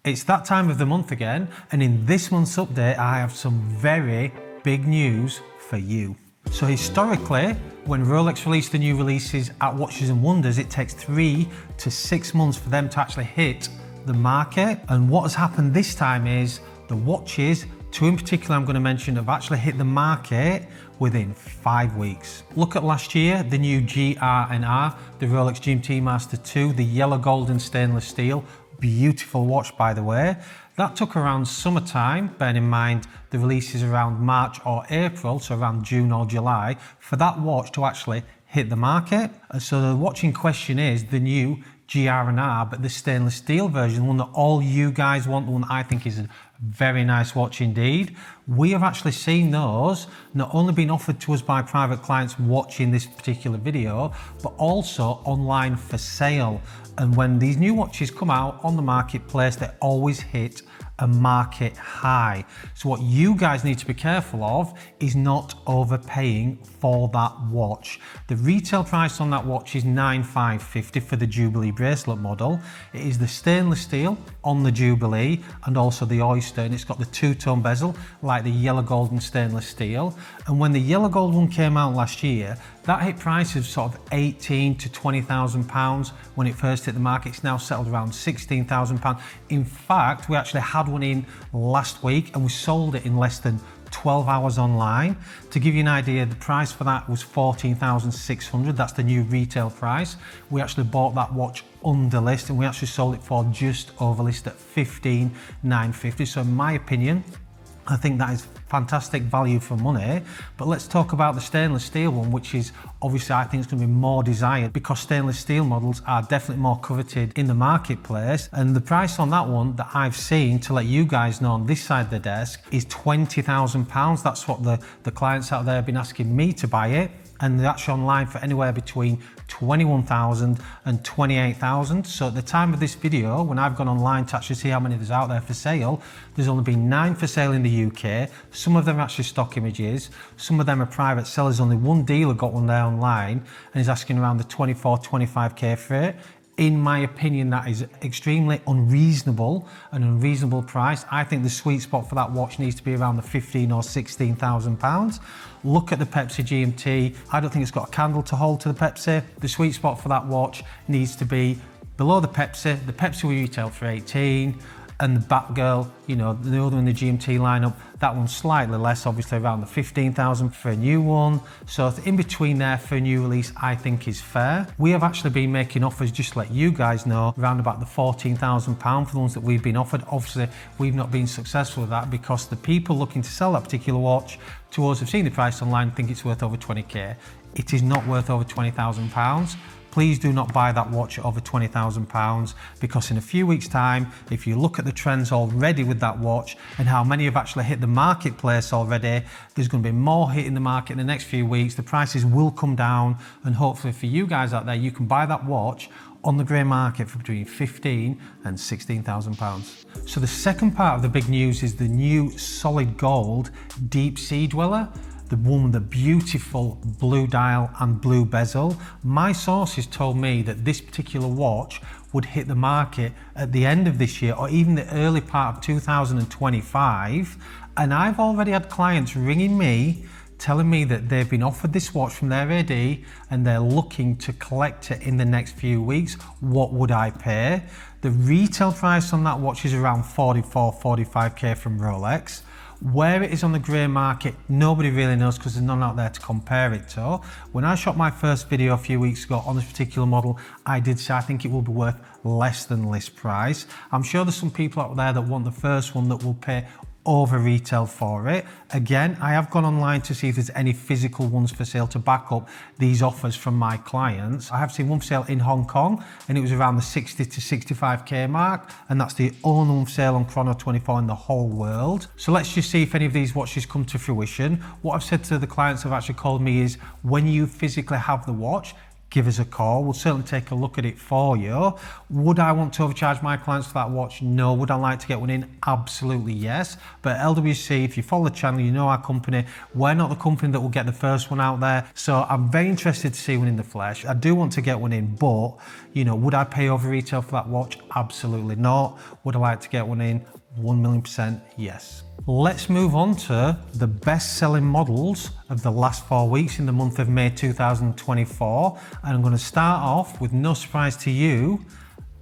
It's that time of the month again, and in this month's update I have some very big news for you. So historically, when Rolex release the new releases at Watches and Wonders, it takes 3 to 6 months for them to actually hit the market. And what has happened this time is the watches, two in particular I'm going to mention, have actually hit the market within 5 weeks. Look at last year, the new GR&R, the Rolex GMT Master II, the yellow gold and stainless steel. Beautiful watch, by the way. That took around summertime, bearing in mind the release is around March or April, so around June or July, for that watch to actually hit the market. And so the watch in question is the new GR&R, but the stainless steel version, the one that all you guys want, the one that I think is a very nice watch indeed. We have actually seen those not only being offered to us by private clients watching this particular video, but also online for sale. And when these new watches come out on the marketplace, they always hit a market high. So what you guys need to be careful of is not overpaying for that watch. The retail price on that watch is $9,550 for the Jubilee bracelet model. It is the stainless steel on the Jubilee and also the Oyster, and it's got the two-tone bezel like the yellow gold and stainless steel. And when the yellow gold one came out last year, that hit prices of sort of £18,000 to £20,000 when it first hit the market. It's now settled around £16,000. In fact, we actually had one in last week and we sold it in less than 12 hours online. To give you an idea, the price for that was $14,600. That's the new retail price. We actually bought that watch under list and we actually sold it for just over list at $15,950. So in my opinion, I think that is fantastic value for money. But let's talk about the stainless steel one, which is obviously I think it's going to be more desired because stainless steel models are definitely more coveted in the marketplace. And the price on that one that I've seen, to let you guys know on this side of the desk, is £20,000. That's what the clients out there have been asking me to buy it. And they're actually online for anywhere between $21,000 and $28,000. So at the time of this video, when I've gone online to actually see how many there's out there for sale, there's only been 9 for sale in the UK. Some of them are actually stock images. Some of them are private sellers. Only one dealer got one there online and is asking around the 24, 25K for it. In my opinion, that is extremely unreasonable, an unreasonable price. I think the sweet spot for that watch needs to be around the £15,000 or £16,000. Look at the Pepsi GMT. I don't think it's got a candle to hold to the Pepsi. The sweet spot for that watch needs to be below the Pepsi. The Pepsi will retail for 18. And the Batgirl, you know, the other in the GMT lineup, that one's slightly less, obviously around the 15,000 for a new one. So in between there for a new release, I think is fair. We have actually been making offers, just to let you guys know, around about the £14,000 for the ones that we've been offered. Obviously, we've not been successful with that because the people looking to sell that particular watch to us have seen the price online and think it's worth over 20K. It is not worth over £20,000. Please do not buy that watch at over £20,000 because in a few weeks' time, if you look at the trends already with that watch and how many have actually hit the marketplace already, there's going to be more hitting the market in the next few weeks. The prices will come down and hopefully for you guys out there, you can buy that watch on the grey market for between £15,000 and £16,000. So the second part of the big news is the new solid gold Deepsea dweller. The one with the beautiful blue dial and blue bezel. My sources told me that this particular watch would hit the market at the end of this year or even the early part of 2025. And I've already had clients ringing me telling me that they've been offered this watch from their AD and they're looking to collect it in the next few weeks. What would I pay? The retail price on that watch is around 44, 45K from Rolex. Where it is on the grey market, nobody really knows because there's none out there to compare it to. When I shot my first video a few weeks ago on this particular model, I did say I think it will be worth less than list price. I'm sure there's some people out there that want the first one that will pay over retail for it. Again, I have gone online to see if there's any physical ones for sale to back up these offers from my clients. I have seen one for sale in Hong Kong and it was around the 60 to 65K mark, and that's the only one for sale on Chrono24 in the whole world. So let's just see if any of these watches come to fruition. What I've said to the clients who have actually called me is, when you physically have the watch, give us a call. We'll certainly take a look at it for you. Would I want to overcharge my clients for that watch? No. Would I like to get one in? Absolutely yes. But LWC, if you follow the channel, you know our company. We're not the company that will get the first one out there. So I'm very interested to see one in the flesh. I do want to get one in, but you know, would I pay over retail for that watch? Absolutely not. Would I like to get one in? 1,000,000% yes. Let's move on to the best-selling models of the last 4 weeks in the month of May 2024. And I'm going to start off with, no surprise to you,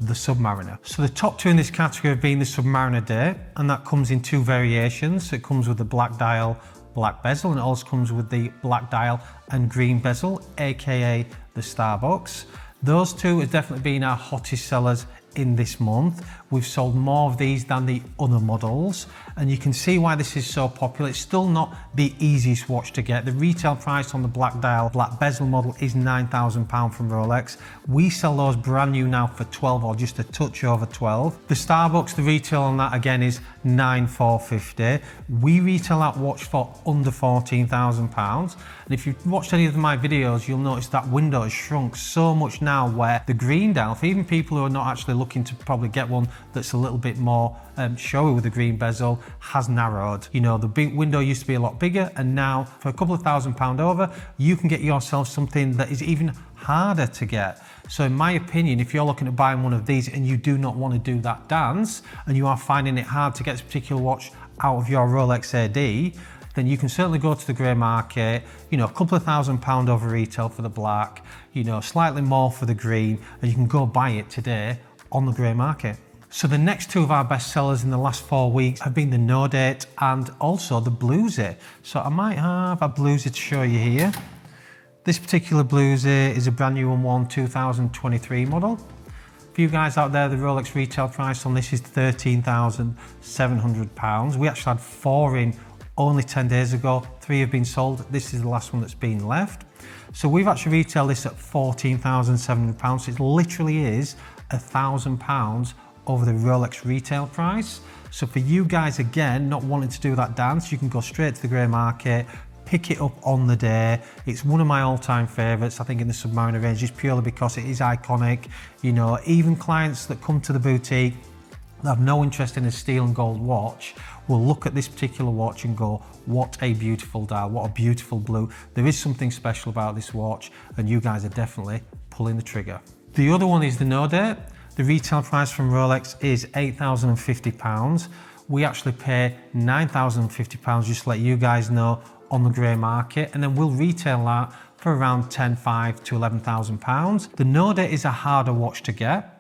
the Submariner. So the top two in this category have been the Submariner Day, and that comes in two variations. It comes with the black dial, black bezel, and it also comes with the black dial and green bezel, aka the Starbucks. Those two have definitely been our hottest sellers in this month. We've sold more of these than the other models, and you can see why this is so popular. It's still not the easiest watch to get. The retail price on the black dial, black bezel model is £9,000 from Rolex. We sell those brand new now for 12 or just a touch over 12. The Starbucks, the retail on that again is £9,450. We retail that watch for under £14,000. And if you've watched any of my videos, you'll notice that window has shrunk so much now, where the green dial, for even people who are not actually looking to probably get one that's a little bit more showy with the green bezel, has narrowed. You know, the big window used to be a lot bigger, and now for a couple of £1,000 over, you can get yourself something that is even harder to get. So in my opinion, if you're looking at buying one of these and you do not want to do that dance, and you are finding it hard to get this particular watch out of your Rolex AD, then you can certainly go to the grey market, you know, a couple of £1,000 over retail for the black, you know, slightly more for the green, and you can go buy it today on the grey market. So the next two of our best sellers in the last 4 weeks have been the No Date and also the Bluesy. So I might have a Bluesy to show you here. This particular Bluesy is a brand new one, 2023 model. For you guys out there, the Rolex retail price on this is £13,700. We actually had 4 in only 10 days ago. 3 have been sold. This is the last one that's been left. So we've actually retailed this at £14,700. So it literally is £1,000 over the Rolex retail price. So for you guys, again, not wanting to do that dance, you can go straight to the grey market, pick it up on the day. It's one of my all-time favorites, I think, in the Submariner range, just purely because it is iconic. You know, even clients that come to the boutique that have no interest in a steel and gold watch will look at this particular watch and go, what a beautiful dial, what a beautiful blue. There is something special about this watch, and you guys are definitely pulling the trigger. The other one is the No Date. The retail price from Rolex is £8,050. We actually pay £9,050, just to let you guys know, on the grey market, and then we'll retail that for around £10,500 to £11,000. The No Date is a harder watch to get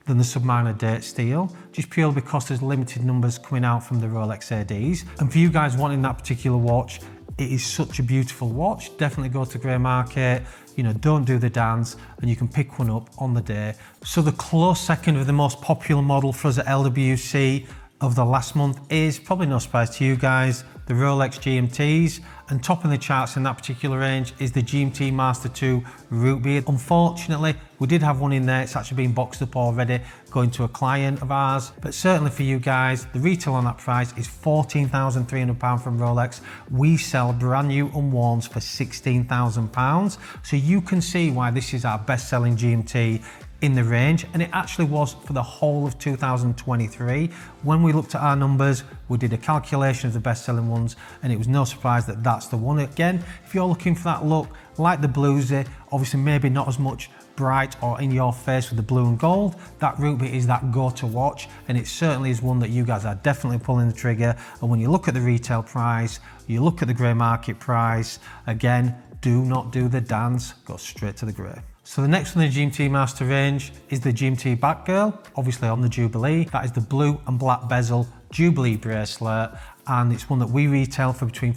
than the Submariner Date Steel, just purely because there's limited numbers coming out from the Rolex ADs. And for you guys wanting that particular watch, it is such a beautiful watch. Definitely go to grey market, you know, don't do the dance, and you can pick one up on the day. So the close second of the most popular model for us at LWC of the last month is, probably no surprise to you guys, the Rolex GMTs, and topping the charts in that particular range is the GMT Master II Root Beer. Unfortunately, we did have one in there. It's actually been boxed up already, going to a client of ours. But certainly for you guys, the retail on that price is £14,300 from Rolex. We sell brand new unworns for £16,000. So you can see why this is our best-selling GMT in the range, and it actually was for the whole of 2023. When we looked at our numbers, we did a calculation of the best-selling ones, and it was no surprise that that's the one. Again, if you're looking for that look like the Bluesy, obviously maybe not as much bright or in your face with the blue and gold, that Root Beer is that go-to watch, and it certainly is one that you guys are definitely pulling the trigger. And when you look at the retail price, you look at the grey market price, again, do not do the dance, go straight to the grey. So the next one in the GMT Master range is the GMT Batgirl, obviously on the Jubilee. That is the blue and black bezel Jubilee bracelet, and it's one that we retail for between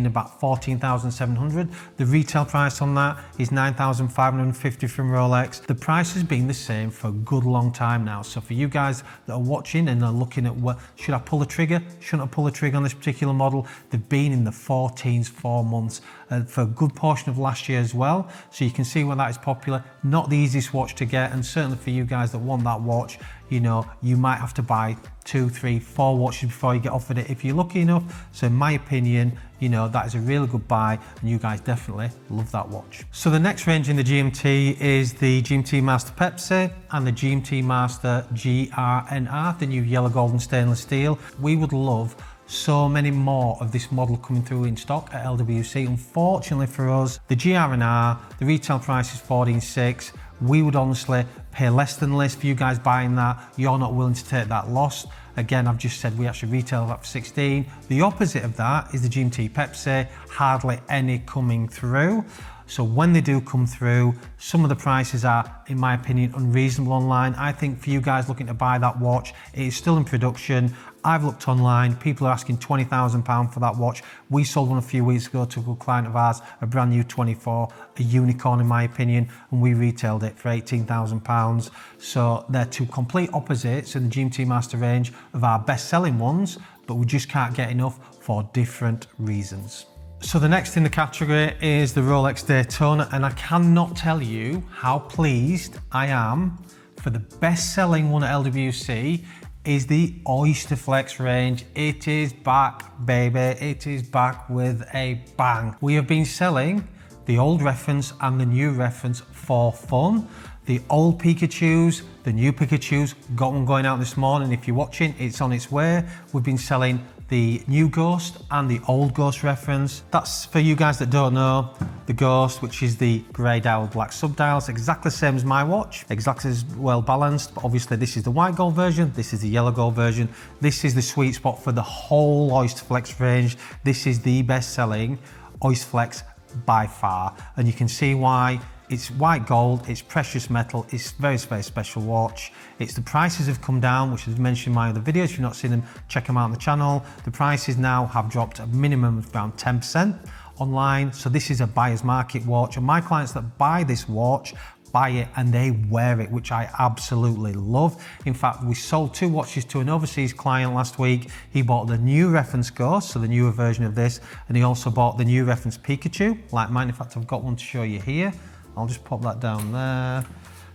about 14,700. The retail price on that is 9,550 from Rolex. The price has been the same for a good long time now. So for you guys that are watching and are looking at what, should I pull the trigger? Shouldn't I pull the trigger on this particular model? They've been in the 14s 4 months for a good portion of last year as well. So you can see why that is popular. Not the easiest watch to get, and certainly for you guys that want that watch, you know, you might have to buy 2, 3, 4 watches before you get offered it if you're lucky enough. So in my opinion, you know, that is a really good buy, and you guys definitely love that watch. So the next range in the GMT is the GMT Master Pepsi and the GMT Master GRNR, the new yellow gold and stainless steel. We would love so many more of this model coming through in stock at LWC. Unfortunately for us, the GRNR, the retail price is 14.6. We would honestly pay less than list for you guys buying that. You're not willing to take that loss. Again, I've just said we actually retail that for 16. The opposite of that is the GMT Pepsi, hardly any coming through. So when they do come through, some of the prices are, in my opinion, unreasonable online. I think for you guys looking to buy that watch, it is still in production. I've looked online, people are asking £20,000 for that watch. We sold one a few weeks ago to a good client of ours, a brand new 24, a unicorn in my opinion, and we retailed it for £18,000. So they're two complete opposites in the GMT Master range of our best selling ones, but we just can't get enough for different reasons. So the next in the category is the Rolex Daytona, and I cannot tell you how pleased I am for the best selling one at LWC is the Oyster Flex range. It is back, baby. It is back with a bang. We have been selling the old reference and the new reference for fun. The old Pikachus, the new Pikachus, got one going out this morning. If you're watching, it's on its way. We've been selling the new Ghost and the old Ghost reference. That's for you guys that don't know, the Ghost, which is the grey dial with black subdials, exactly the same as my watch, exactly as well balanced, but obviously this is the white gold version, this is the yellow gold version. This is the sweet spot for the whole Oyster Flex range. This is the best selling Oyster Flex by far, and you can see why. It's white gold, it's precious metal, it's very, very special watch. It's the prices have come down, which is mentioned in my other videos. If you've not seen them, check them out on the channel. The prices now have dropped a minimum of around 10% online. So this is a buyer's market watch. And my clients that buy this watch, buy it and they wear it, which I absolutely love. In fact, we sold 2 watches to an overseas client last week. He bought the new reference Ghost, so the newer version of this, and he also bought the new reference Pikachu, like mine. In fact, I've got one to show you here. I'll just pop that down there.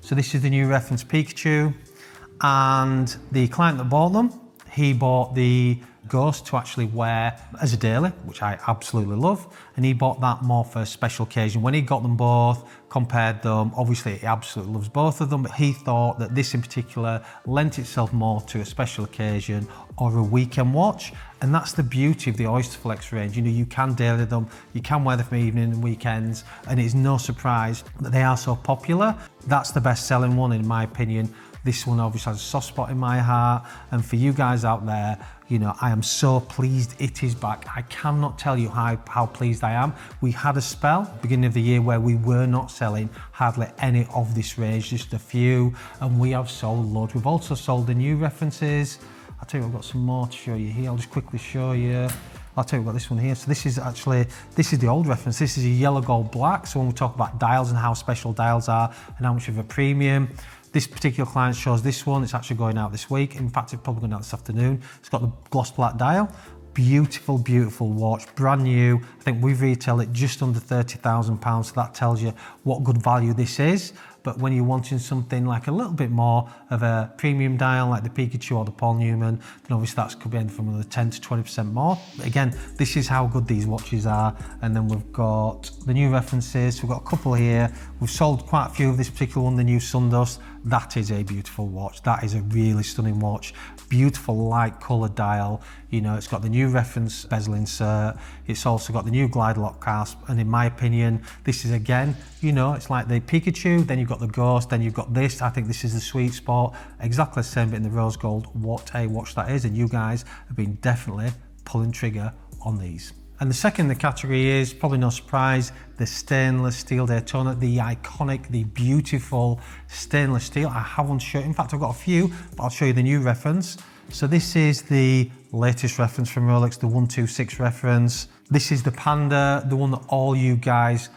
So this is the new reference Pikachu, and the client that bought them, he bought the Ghost to actually wear as a daily, which I absolutely love, and he bought that more for a special occasion. When he got them both, compared them, obviously he absolutely loves both of them, but he thought that this in particular lent itself more to a special occasion or a weekend watch. And that's the beauty of the Oyster Flex range. You know, you can daily them, you can wear them for evening and weekends, and it's no surprise that they are so popular. That's the best selling one in my opinion. This one obviously has a soft spot in my heart, and for you guys out there, you know, I am so pleased it is back. I cannot tell you how pleased I am. We had a spell beginning of the year where we were not selling hardly any of this range, just a few, and we have sold loads. We've also sold the new references. I'll tell you, I've got some more to show you here. I'll just quickly show you. I'll tell you about this one here. So this is the old reference. This is a yellow gold black. So when we talk about dials and how special dials are and how much of a premium, this particular client shows this one. It's actually going out this week. In fact, it's probably going out this afternoon. It's got the gloss black dial. Beautiful, beautiful watch, brand new. I think we've retailed it just under £30,000, so that tells you what good value this is. But when you're wanting something like a little bit more of a premium dial, like the Pikachu or the Paul Newman, then obviously that could be anything from another 10 to 20% more. But again, this is how good these watches are. And then we've got the new references. We've got a couple here. We've sold quite a few of this particular one, the new Sundust. That is a beautiful watch. That is a really stunning watch. Beautiful light colored dial. You know, it's got the new reference bezel insert. It's also got the new glide lock clasp. And in my opinion, this is again, you know, it's like the Pikachu, then you've got the Ghost, then you've got this. I think this is the sweet spot. Exactly the same bit in the rose gold. What a watch that is. And you guys have been definitely pulling trigger on these. And the second in the category is, probably no surprise, the stainless steel Daytona, the iconic, the beautiful stainless steel. I have one to show you. In fact, I've got a few, but I'll show you the new reference. So this is the latest reference from Rolex, the 126 reference. This is the Panda, the one that all you guys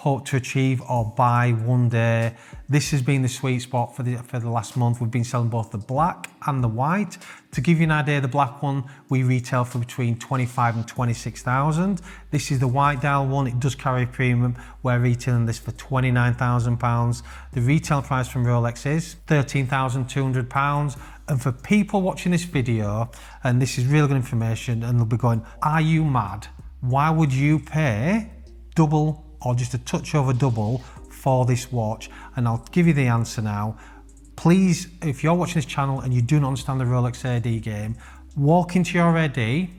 hope to achieve or buy one day. This has been the sweet spot for the last month. We've been selling both the black and the white. To give you an idea, the black one we retail for between 25 and 26,000. This is the white dial one. It does carry a premium. We're retailing this for £29,000. The retail price from Rolex is £13,200. And for people watching this video, and this is really good information, and they'll be going, are you mad? Why would you pay double or just a touch over double for this watch? And I'll give you the answer now. Please, if you're watching this channel and you do not understand the Rolex AD game, walk into your AD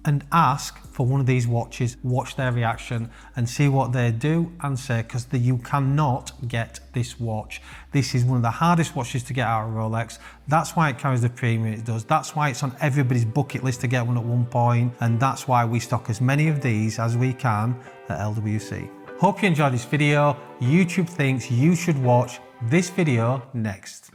and ask for one of these watches, watch their reaction and see what they do and say, because you cannot get this watch. This is one of the hardest watches to get out of Rolex. That's why it carries the premium it does. That's why it's on everybody's bucket list to get one at one point. And that's why we stock as many of these as we can at LWC. Hope you enjoyed this video. YouTube thinks you should watch this video next.